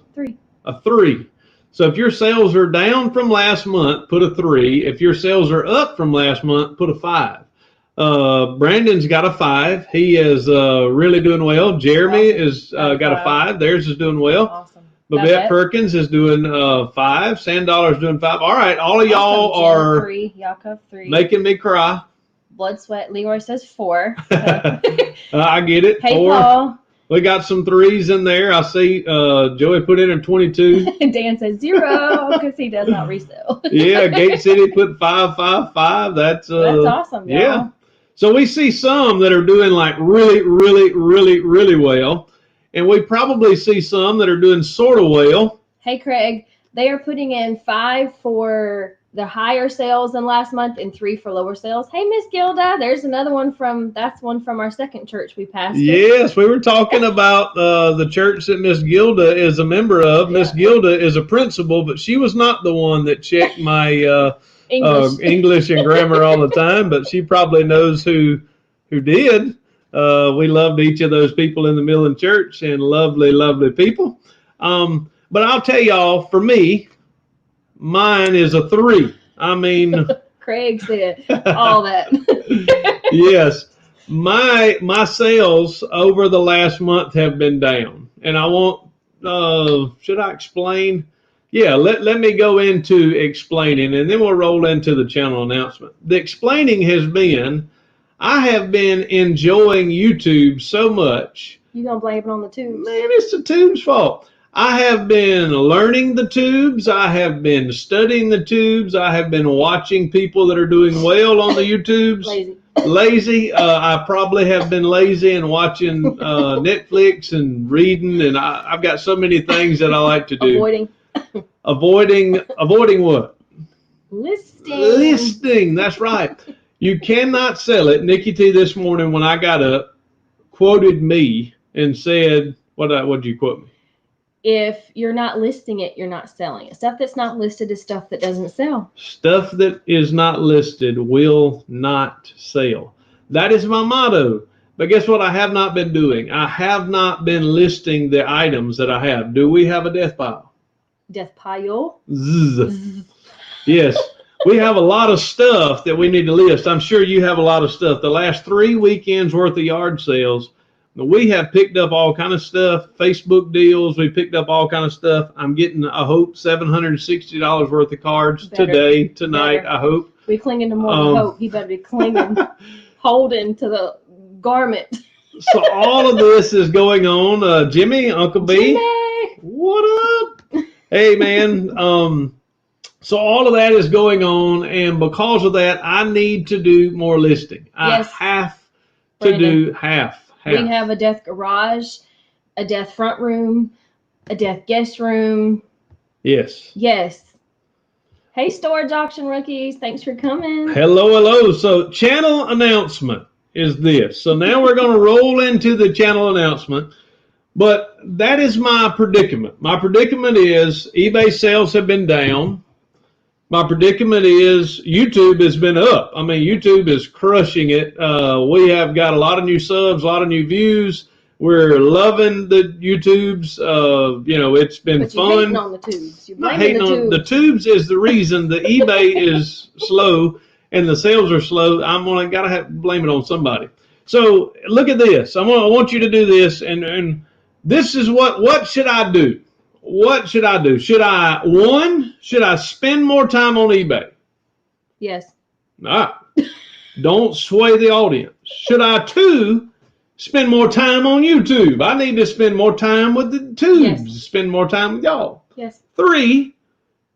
3. So if your sales are down from last month, put a 3. If your sales are up from last month, put a 5. Brandon's got a 5. He is really doing well. Jeremy is got a 5. Theirs is doing well. Awesome. Babette Perkins is doing 5. Sandollar's doing 5. All right, all of y'all are 3. Yakov 3. Making me cry. Blood Sweat. Leroy says 4. I get it. Hey, 4. Paul. We got some 3s in there. I see Joey put in 22. Dan says 0 because he does not resell. Yeah, Gate City put 5, 5, 5. That's awesome. Y'all. Yeah. So we see some that are doing like really, really, really, really well. And we probably see some that are doing sort of well. Hey, Craig, they are putting in 5 for the higher sales than last month and 3 for lower sales. Hey, Miss Gilda, there's another one from our second church we passed. Yes, we were talking about the church that Miss Gilda is a member of. Miss Gilda is a principal, but she was not the one that checked my English and grammar all the time, but she probably knows who did. We loved each of those people in the Millen Church, and lovely, lovely people. But I'll tell y'all, for me, mine is a 3. I mean, Craig said all that. yes, my sales over the last month have been down, and I want. Should I explain? Yeah, let me go into explaining, and then we'll roll into the channel announcement. The explaining has been, I have been enjoying YouTube so much. You gonna blame it on the tubes? Man, it's the tubes' fault. I have been learning the tubes. I have been studying the tubes. I have been watching people that are doing well on the YouTubes. Lazy. I probably have been lazy and watching Netflix and reading, and I've got so many things that I like to do. Avoiding what? Listing. That's right. You cannot sell it. NikkiT this morning when I got up quoted me and said, what did you quote me? If you're not listing it, you're not selling it. Stuff that's not listed is stuff that doesn't sell. Stuff that is not listed will not sell. That is my motto. But guess what I have not been doing? I have not been listing the items that I have. Do we have a death pile? Death pile? Zzz. Yes. We have a lot of stuff that we need to list. I'm sure you have a lot of stuff. The last 3 weekends worth of yard sales, we have picked up all kind of stuff, Facebook deals. We picked up all kind of stuff. I'm getting, I hope, $760 worth of cards tonight. I hope. We clinging to more than hope. He better be clinging, holding to the garment. So all of this is going on. Jimmy, Uncle B. Jimmy! What up? Hey, man. So all of that is going on, and because of that, I need to do more listing. Yes. I have to do half. We have a death garage, a death front room, a death guest room. Yes. Yes. Hey, storage auction rookies. Thanks for coming. Hello. So channel announcement is this. So now we're going to roll into the channel announcement. But that is my predicament. My predicament is eBay sales have been down. My predicament is YouTube has been up. I mean, YouTube is crushing it. We have got a lot of new subs, a lot of new views. We're loving the YouTubes. It's been fun. You're hating on the tubes. You're blaming the tubes. The tubes is the reason the eBay is slow and the sales are slow. Gotta have to blame it on somebody. So look at this. I want you to do this, and this is what should I do? What should I do? Should I spend more time on eBay? Yes. Don't sway the audience. Should I, 2, spend more time on YouTube? I need to spend more time with the tubes. Yes. Spend more time with y'all. Yes. 3,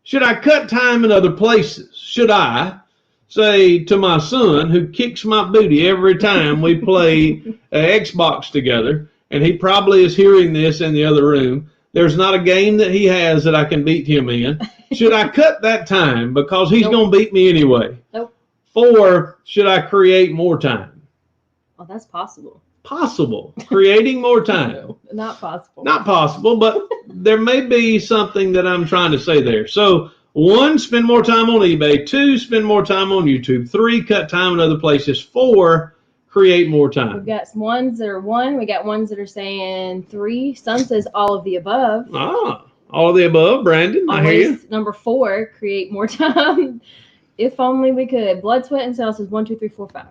should I cut time in other places? Should I say to my son, who kicks my booty every time we play Xbox together, and he probably is hearing this in the other room, there's not a game that he has that I can beat him in. Should I cut that time because he's going to beat me anyway? Nope. 4, should I create more time? Oh, that's possible. Possible. Creating more time. No, not possible. Not possible, but there may be something that I'm trying to say there. So 1, spend more time on eBay. 2, spend more time on YouTube. 3, cut time in other places. 4, create more time. We've got some ones that are 1. We got ones that are saying 3. Some says all of the above. All of the above, Brandon. I hear you. Number 4, create more time. If only we could. Blood, sweat, and sales is 1, 2, 3, 4, 5.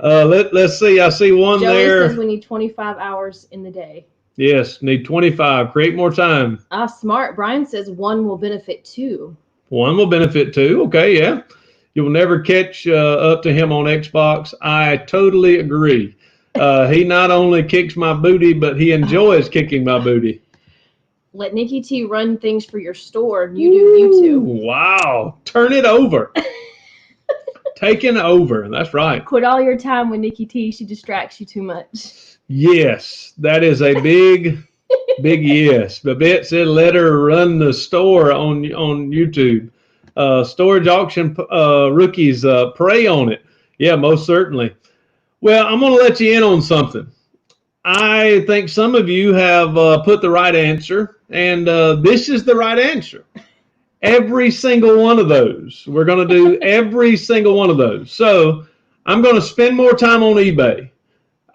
Let's see. I see one Joey there. Says we need 25 hours in the day. Yes, need 25. Create more time. Smart. Brian says 1 will benefit 2. 1 will benefit 2. Okay, yeah. You'll never catch up to him on Xbox. I totally agree. He not only kicks my booty, but he enjoys kicking my booty. Let NikkiT run things for your store, and you do YouTube. Wow. Turn it over. Taking over. That's right. Quit all your time with NikkiT. She distracts you too much. Yes. That is a big, big yes. Babette said let her run the store on YouTube. Storage auction rookies, prey on it. Yeah, most certainly. Well, I'm going to let you in on something. I think some of you have put the right answer, and this is the right answer. Every single one of those. We're going to do every single one of those. So I'm going to spend more time on eBay.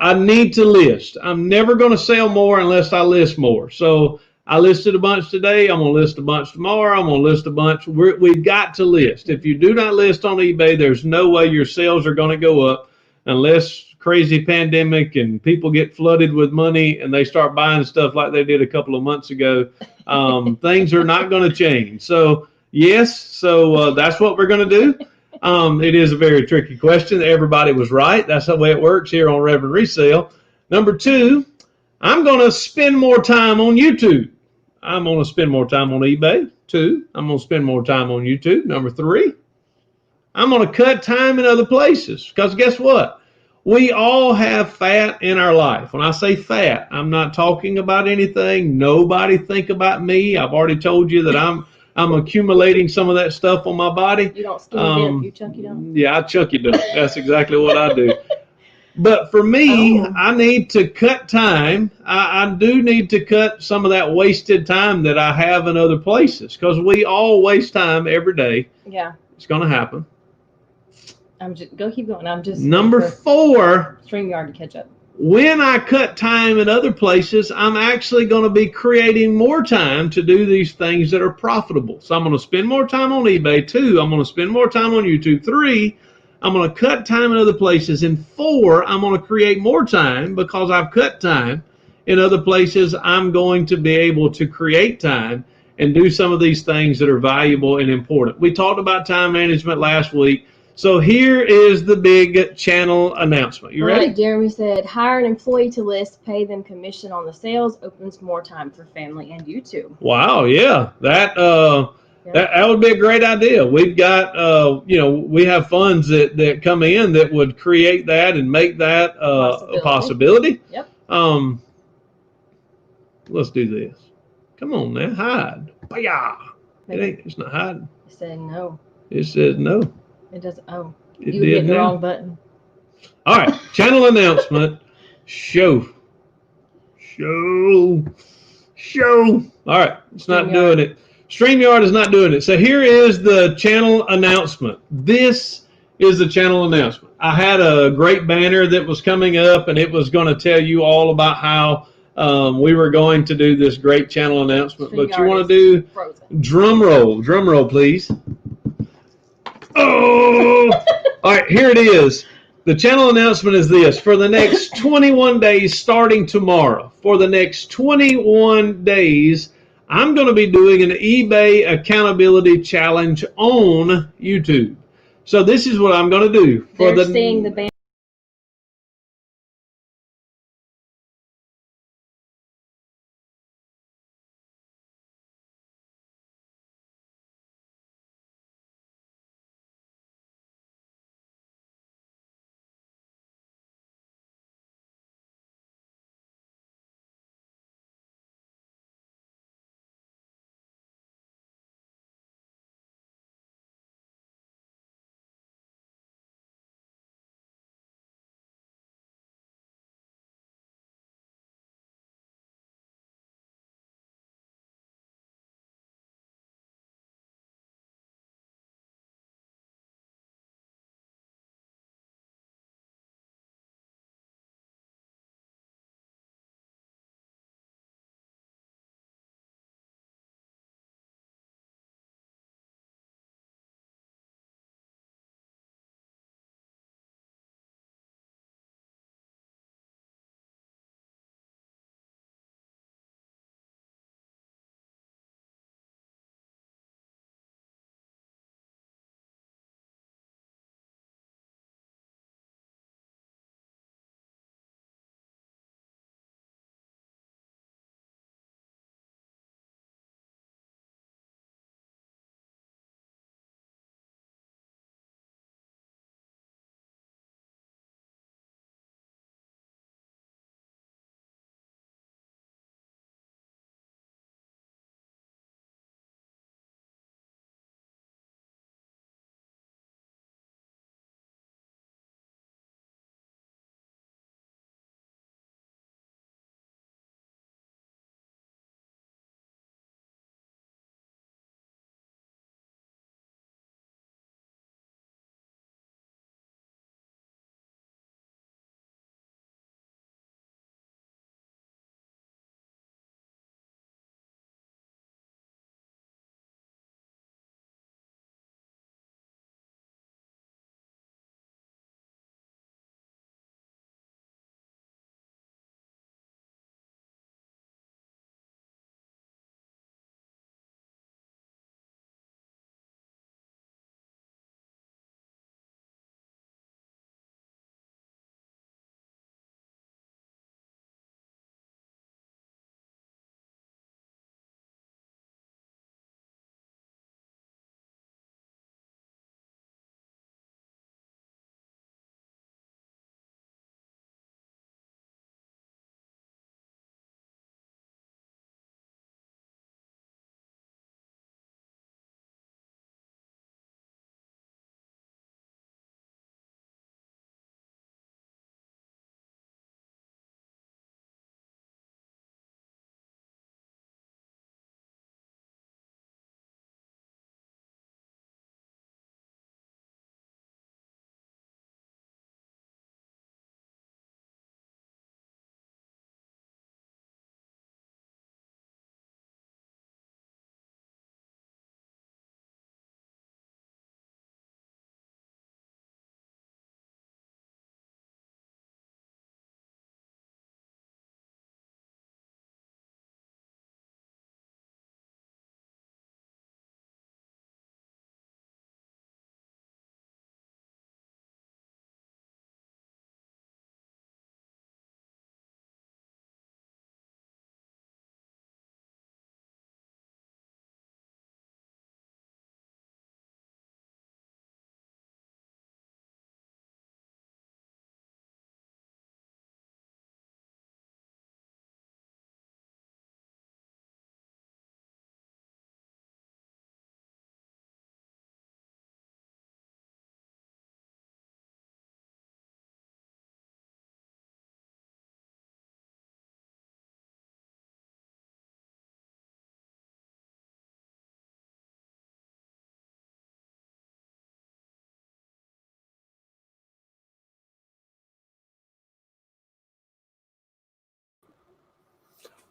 I need to list. I'm never going to sell more unless I list more. So I listed a bunch today. I'm going to list a bunch tomorrow. I'm going to list a bunch. We've got to list. If you do not list on eBay, there's no way your sales are going to go up unless crazy pandemic and people get flooded with money and they start buying stuff like they did a couple of months ago. Things are not going to change. So yes, so that's what we're going to do. It is a very tricky question. Everybody was right. That's the way it works here on Reverend Resale. Number 2, I'm going to spend more time on YouTube. I'm going to spend more time on eBay. 2, I'm going to spend more time on YouTube. Number 3, I'm going to cut time in other places because guess what? We all have fat in our life. When I say fat, I'm not talking about anything. Nobody think about me. I've already told you that I'm accumulating some of that stuff on my body. You don't skinny dip, you chunky dump. Yeah, I chunky dump. That's exactly what I do. But for me, I need to cut time. I do need to cut some of that wasted time that I have in other places because we all waste time every day. Yeah. It's going to happen. Keep going. I'm just Number 4, StreamYard to catch up. When I cut time in other places, I'm actually going to be creating more time to do these things that are profitable. So I'm going to spend more time on eBay. 2, I'm going to spend more time on YouTube. 3, I'm going to cut time in other places. And 4, I'm going to create more time because I've cut time in other places. I'm going to be able to create time and do some of these things that are valuable and important. We talked about time management last week. So here is the big channel announcement. You ready? Right, Jeremy said, hire an employee to list, pay them commission on the sales, opens more time for family and YouTube. Wow, yeah. That would be a great idea. We've got, we have funds that come in that would create that and make that a possibility. Yep. Let's do this. Come on now, hide. It's not hiding. It said no. It says no. It doesn't. Oh, you hit the wrong button. All right, channel announcement. Show. All right, it's not doing it. StreamYard is not doing it. So here is the channel announcement. This is the channel announcement. I had a great banner that was coming up, and it was going to tell you all about how we were going to do this great channel announcement. But you want to do drum roll, please. Oh! All right, here it is. The channel announcement is this. For the next 21 days, starting tomorrow, for the next 21 days, I'm going to be doing an eBay accountability challenge on YouTube. So this is what I'm going to do. They're seeing the banner.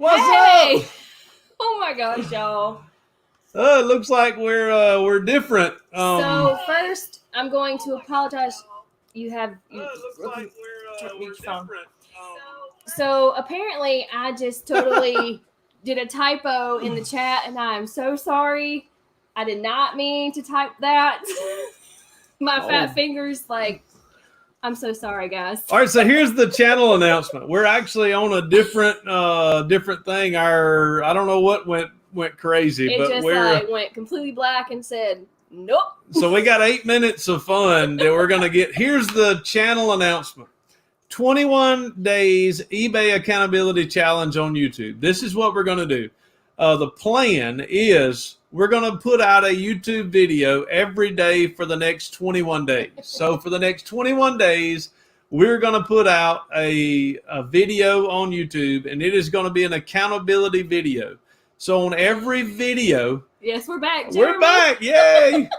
What's Hey! up? Oh my gosh, y'all. It looks like we're different. So first, I'm going to apologize. You have we're phone. different. So apparently, I just totally did a typo in the chat, and I am so sorry. I did not mean to type that. My fat fingers, like, I'm so sorry, guys. All right, so here's the channel announcement. We're actually on a different thing. I don't know what went crazy, It but just like went completely black and said, nope. So we got 8 minutes of fun that we're gonna get. Here's the channel announcement. 21 days eBay accountability challenge on YouTube. This is what we're going to do. The plan is we're going to put out a YouTube video every day for the next 21 days. So for the next 21 days, we're going to put out a video on YouTube, and it is going to be an accountability video. So on every video, yes, we're back. Jeremy. We're back. Yay.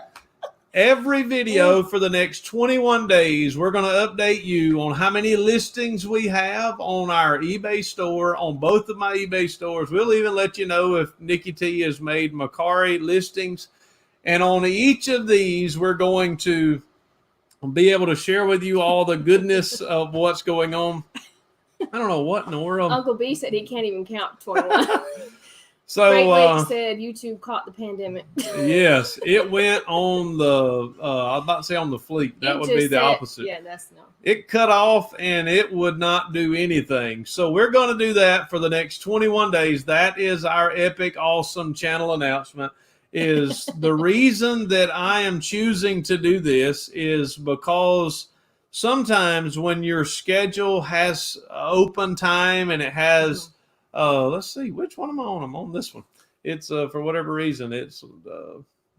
Every video for the next 21 days, we're going to update you on how many listings we have on our eBay store, on both of my eBay stores. We'll even let you know if NikkiT has made Macari listings. And on each of these, we're going to be able to share with you all the goodness of what's going on. I don't know what in the world. Uncle B said he can't even count 21. So Frank Lake said YouTube caught the pandemic. Yes, it went on the I was about to say on the fleet. That would be the opposite. Yeah, that's no. It cut off and it would not do anything. So we're going to do that for the next 21 days. That is our epic, awesome channel announcement. Is the reason that I am choosing to do this is because sometimes when your schedule has open time and it has let's see, which one am I on? I'm on this one. It's for whatever reason, it's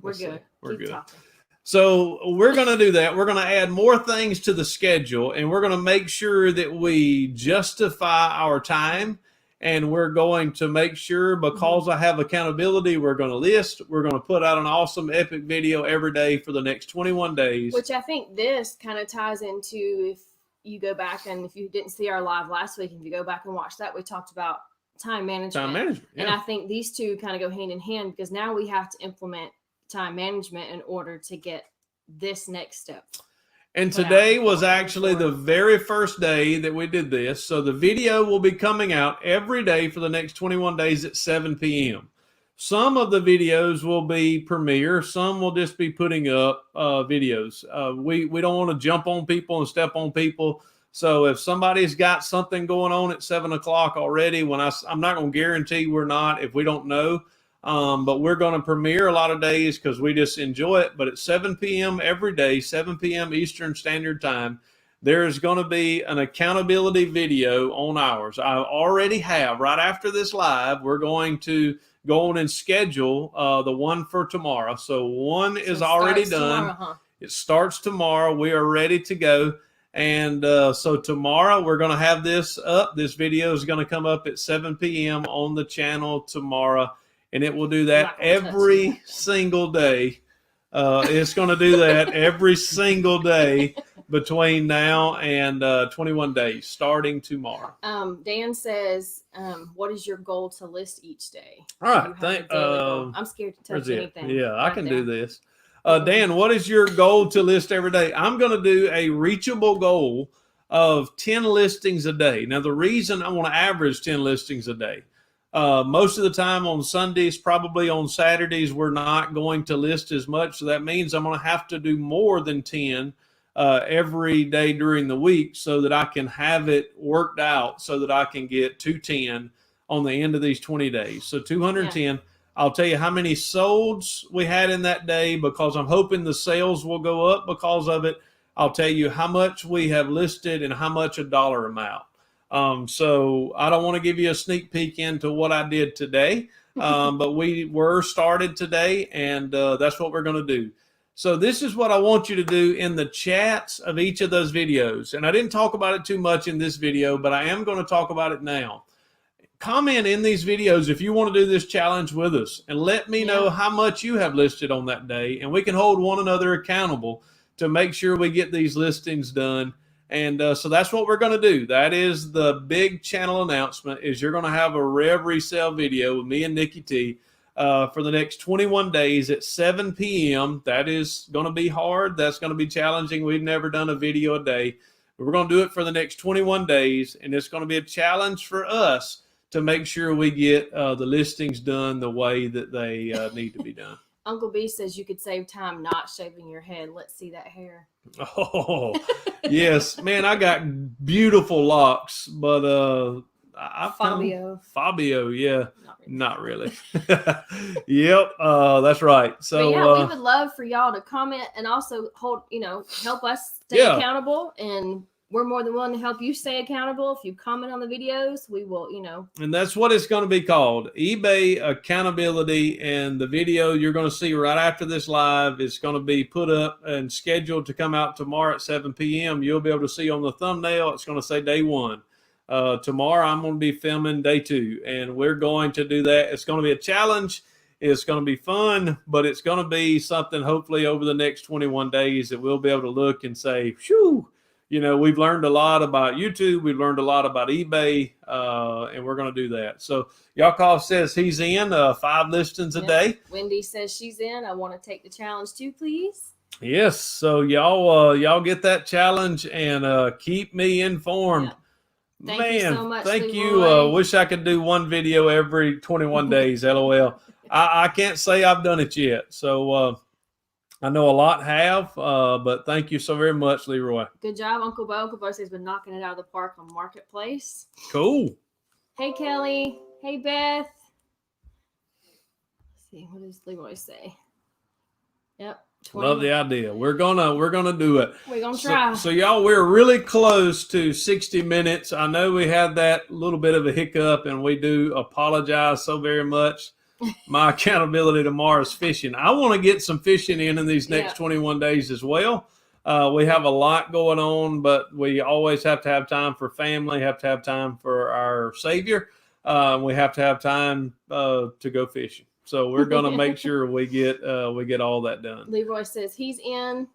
we're good. We're Keep good. talking. So we're going to do that. We're going to add more things to the schedule, and we're going to make sure that we justify our time, and we're going to make sure, because I have accountability, we're going to list. We're going to put out an awesome epic video every day for the next 21 days. Which I think this kind of ties into, if you go back and if you didn't see our live last week, if you go back and watch that, we talked about time management. Yeah. And I think these two kind of go hand in hand, because now we have to implement time management in order to get this next step. And today was actually the very first day that we did this. So the video will be coming out every day for the next 21 days at 7 p.m. Some of the videos will be premiere. Some will just be putting up videos. We don't want to jump on people and step on people. So if somebody's got something going on at 7 o'clock already, I'm not going to guarantee we're not if we don't know. But we're going to premiere a lot of days because we just enjoy it. But at 7 p.m. every day, 7 p.m. Eastern Standard Time, there's going to be an accountability video on ours. I already have, right after this live, we're going to go on and schedule the one for tomorrow. So one is already done. Tomorrow, It starts tomorrow. We are ready to go. And so tomorrow we're going to have this up. This video is going to come up at 7 p.m. on the channel tomorrow. And it will do that every single day. It's going to do that every single day between now and 21 days, starting tomorrow. Dan says, what is your goal to list each day? All right. I'm scared to touch anything. Yeah, I can do this. Dan, what is your goal to list every day? I'm going to do a reachable goal of 10 listings a day. Now, the reason I want to average 10 listings a day, most of the time on Sundays, probably on Saturdays, we're not going to list as much. So that means I'm going to have to do more than 10 every day during the week so that I can have it worked out so that I can get 210 on the end of these 20 days. So 210. Yeah. I'll tell you how many solds we had in that day because I'm hoping the sales will go up because of it. I'll tell you how much we have listed and how much a dollar amount. So I don't want to give you a sneak peek into what I did today, but we were started today, and that's what we're going to do. So this is what I want you to do in the chats of each of those videos. And I didn't talk about it too much in this video, but I am going to talk about it now. Comment in these videos if you want to do this challenge with us, and let me know how much you have listed on that day, and we can hold one another accountable to make sure we get these listings done. And so that's what we're going to do. That is the big channel announcement, is you're going to have a Rev Resale video with me and NikkiT for the next 21 days at 7 p.m. That is going to be hard. That's going to be challenging. We've never done a video a day. But we're going to do it for the next 21 days, and it's going to be a challenge for us to make sure we get the listings done the way that they need to be done. Uncle B says you could save time not shaving your head. Let's see that hair. Oh, yes. Man, I got beautiful locks, but Fabio, yeah. Not really. Yep, that's right. So but yeah, we would love for y'all to comment and also help us stay accountable, and we're more than willing to help you stay accountable. If you comment on the videos, we will, And that's what it's going to be called, eBay accountability. And the video you're going to see right after this live is going to be put up and scheduled to come out tomorrow at 7 p.m. You'll be able to see on the thumbnail, it's going to say day 1. Tomorrow I'm going to be filming day 2, and we're going to do that. It's going to be a challenge. It's going to be fun, but it's going to be something hopefully over the next 21 days that we'll be able to look and say, phew, we've learned a lot about YouTube. We've learned a lot about eBay, and we're going to do that. So Yakov says he's in 5 listings a day. Wendy says she's in. I want to take the challenge too, please. Yes. So y'all get that challenge and keep me informed. Yeah. Thank you so much. Thank you. Wish I could do one video every 21 days. LOL. I can't say I've done it yet. So I know a lot have, but thank you so very much, Leroy. Good job, Uncle Bo. Uncle Bo says he's been knocking it out of the park on Marketplace. Cool. Hey, Kelly. Hey, Beth. Let's see, what does Leroy say? Yep. 20. Love the idea. We're gonna do it. We're gonna try. So y'all, we're really close to 60 minutes. I know we had that little bit of a hiccup, and we do apologize so very much. My accountability tomorrow is fishing. I want to get some fishing in these next 21 days as well. We have a lot going on, but we always have to have time for family, have to have time for our Savior. We have to have time to go fishing. So we're going to make sure we get all that done. Leroy says he's in.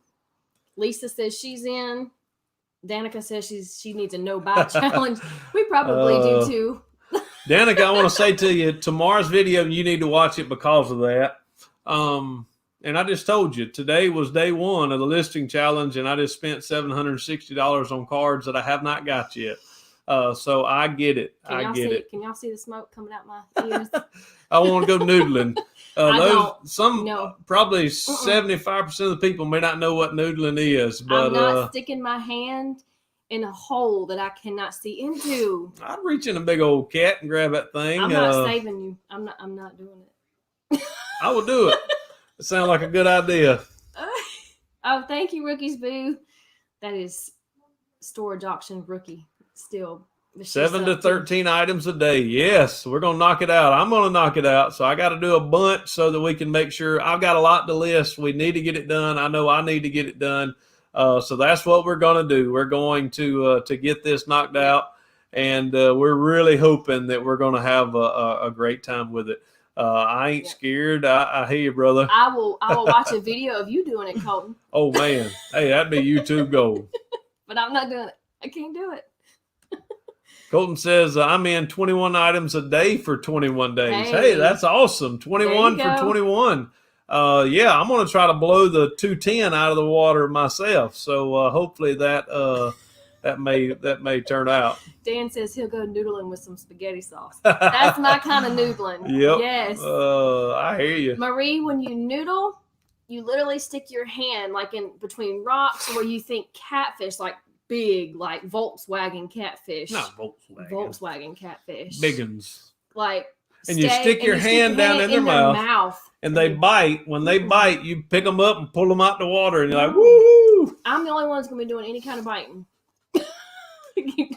Lisa says she's in. Danica says she needs a no-buy challenge. We probably do too. Danica, I want to say to you, tomorrow's video, you need to watch it because of that. And I just told you, today was day 1 of the listing challenge, and I just spent $760 on cards that I have not got yet. So I get it. I get it. Can y'all see the smoke coming out my ears? I want to go noodling. Probably 75% of the people may not know what noodling is, but I'm not sticking my hand in a hole that I cannot see into. I'd reach in a big old cat and grab that thing. I'm not saving you. I'm not doing it. I will do it. It sounds like a good idea. Oh, thank you, Rookie's Boo. That is storage auction rookie. Still 7 to 13 items a day. Yes, we're going to knock it out. I'm going to knock it out. So I got to do a bunch so that we can make sure. I've got a lot to list. We need to get it done. I know I need to get it done. So that's what we're going to do. We're going to get this knocked out, and we're really hoping that we're going to have a great time with it. I ain't scared. I hear you, brother. I will watch a video of you doing it, Colton. Oh, man. Hey, that'd be YouTube gold. But I'm not doing it. I can't do it. Colton says, I'm in 21 items a day for 21 days. Hey, that's awesome. 21 for 21. Yeah, I'm going to try to blow the 210 out of the water myself. So hopefully that may turn out. Dan says he'll go noodling with some spaghetti sauce. That's my kind of noodling. Yep. Yes. I hear you. Marie, when you noodle, you literally stick your hand like in between rocks where you think catfish, like big, like Volkswagen catfish. Not Volkswagen. Volkswagen catfish. Biggins. Like. And you stick your hand down in their mouth. And they bite. When they bite, you pick them up and pull them out the water, and you're like, woo! I'm the only one that's going to be doing any kind of biting.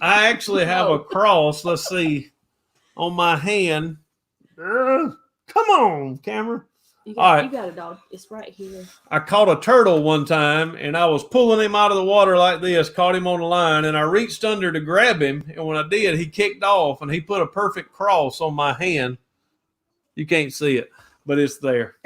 I actually have a cross, let's see, on my hand. Come on, camera. You got it, dog. It's right here. I caught a turtle one time, and I was pulling him out of the water like this, caught him on the line, and I reached under to grab him, and when I did, he kicked off, and he put a perfect cross on my hand. You can't see it, but it's there.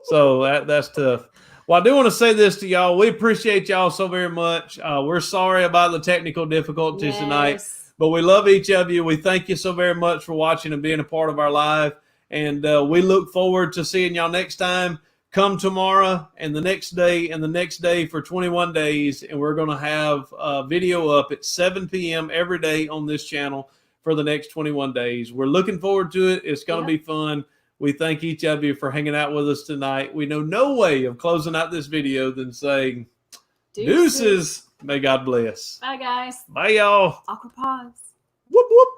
So that's tough. Well, I do want to say this to y'all. We appreciate y'all so very much. We're sorry about the technical difficulties tonight, but we love each of you. We thank you so very much for watching and being a part of our live. And we look forward to seeing y'all next time. Come tomorrow and the next day and the next day for 21 days. And we're going to have a video up at 7 p.m. every day on this channel for the next 21 days. We're looking forward to it. It's going to be fun. We thank each of you for hanging out with us tonight. We know no way of closing out this video than saying deuces. May God bless. Bye, guys. Bye, y'all. Awkward pause. Whoop, whoop.